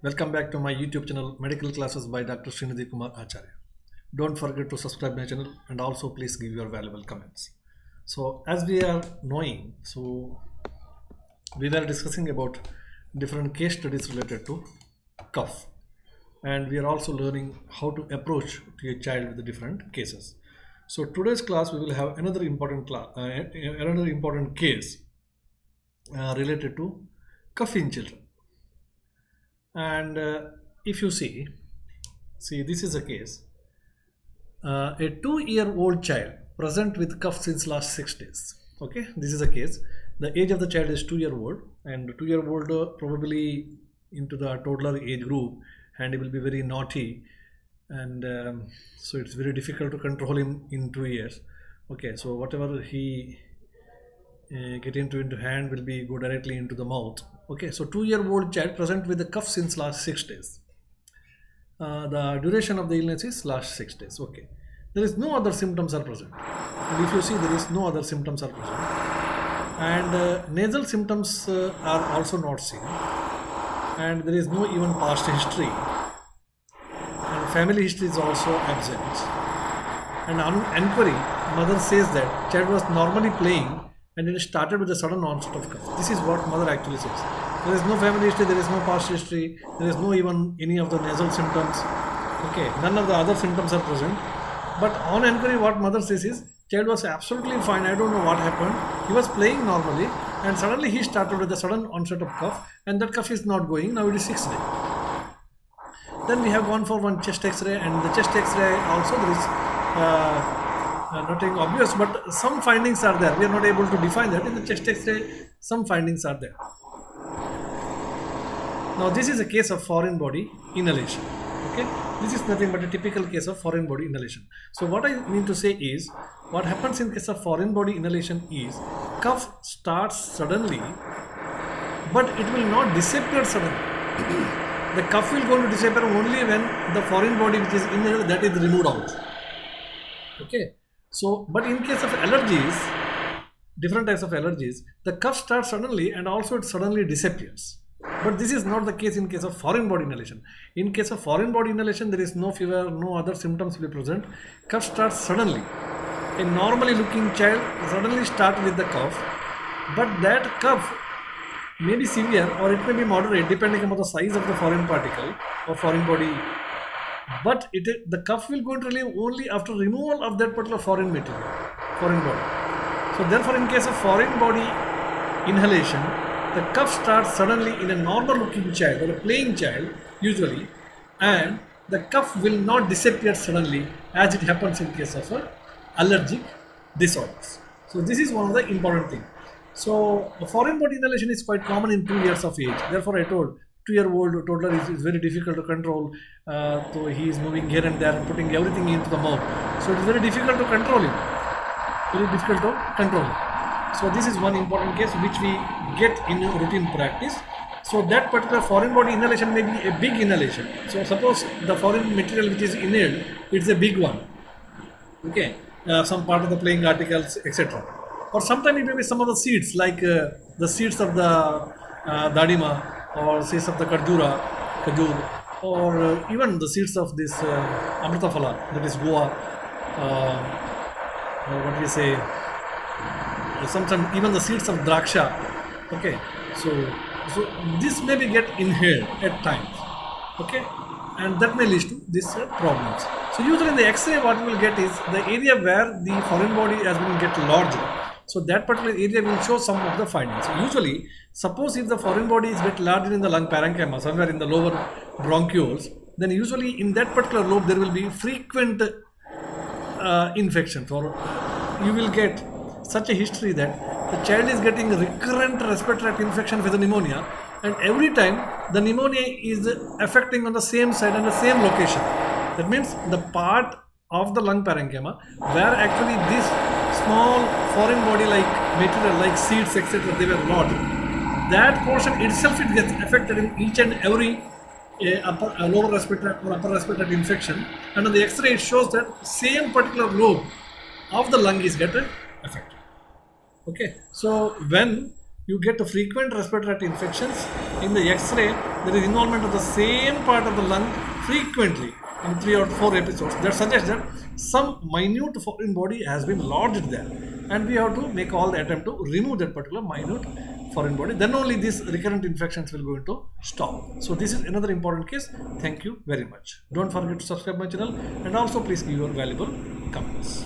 Welcome back to my YouTube channel Medical Classes by Dr. Srinidhi Kumar Acharya. Don't forget to subscribe my channel and also please give your valuable comments. So as we are knowing, we were discussing about different case studies related to cough, and we are also learning how to approach to a child with the different cases. So today's class we will have another important case related to cough in children. And if you see this is a case, a 2-year-old child present with cough since last 6 days. Okay, this is a case. The age of the child is 2-year-old, and 2-year-old probably into the toddler age group, and he will be very naughty, and so it's very difficult to control him in 2 years. Okay, so whatever he get into hand will be go directly into the mouth. Okay, so 2-year-old child present with the cough since last 6 days. The duration of the illness is last 6 days. Okay, there is no other symptoms are present, and if you see there is no other symptoms are present, and nasal symptoms are also not seen, and there is no even past history, and family history is also absent, and on inquiry mother says that child was normally playing and it started with a sudden onset of cough. This is what mother actually says. There is no family history, there is no past history, there is no even any of the nasal symptoms. Okay, none of the other symptoms are present. But on inquiry, what mother says is, child was absolutely fine. I don't know what happened. He was playing normally, and suddenly he started with a sudden onset of cough, and that cough is not going. Now it is 6th day. Then we have gone for one chest X-ray, and the chest X-ray also there is nothing obvious, but some findings are there. We are not able to define that. In the chest X-ray, some findings are there. Now this is a case of foreign body inhalation. Okay, this is nothing but a typical case of foreign body inhalation. So what I mean to say is, what happens in case of foreign body inhalation is, cough starts suddenly, but it will not disappear suddenly. The cough will go to disappear only when the foreign body which is inhaled, that is removed out. Okay. So, but in case of allergies, different types of allergies, the cough starts suddenly and also it suddenly disappears. But this is not the case in case of foreign body inhalation. In case of foreign body inhalation, there is no fever, no other symptoms will be present. Cough starts suddenly. A normally looking child suddenly starts with the cough, but that cough may be severe or it may be moderate depending upon the size of the foreign particle or foreign body. But the cough will go into relief only after removal of that particular foreign material, foreign body. So therefore, in case of foreign body inhalation, the cough starts suddenly in a normal looking child or a playing child usually, and the cough will not disappear suddenly as it happens in case of allergic disorders. So this is one of the important things. So foreign body inhalation is quite common in 2 years of age. Therefore, I told 2-year-old toddler is very difficult to control. So he is moving here and there and putting everything into the mouth. So it is very difficult to control him. Very difficult to control him. So this is one important case which we get in routine practice. So that particular foreign body inhalation may be a big inhalation. So suppose the foreign material which is inhaled, it's a big one. Okay, some part of the playing articles, etc. Or sometimes it may be some of the seeds, like the seeds of the dadima, or seeds of the kajur, or even the seeds of this amritafala, that is goa, what we say, sometimes even the seeds of draksha. Okay, so this may be get inhaled at times. Okay, and that may lead to these problems. So usually in the X-ray, what we will get is the area where the foreign body has been get larger. So that particular area will show some of the findings. So usually, suppose if the foreign body is get larger in the lung parenchyma, somewhere in the lower bronchioles, then usually in that particular lobe there will be frequent infections, or you will get such a history that the child is getting recurrent respiratory tract infection with the pneumonia, and every time the pneumonia is affecting on the same side and the same location. That means the part of the lung parenchyma where actually this small foreign body like material like seeds etc. they were lodged, that portion itself it gets affected in each and every lower respiratory or upper respiratory infection, and on the X-ray it shows that same particular lobe of the lung is get affected. Okay, so when you get frequent respiratory infections in the X-ray, there is involvement of the same part of the lung frequently in 3 or 4 episodes, that suggests that some minute foreign body has been lodged there, and we have to make all the attempt to remove that particular minute foreign body. Then only these recurrent infections will going to stop. So this is another important case. Thank you very much. Don't forget to subscribe my channel, and also please give your valuable comments.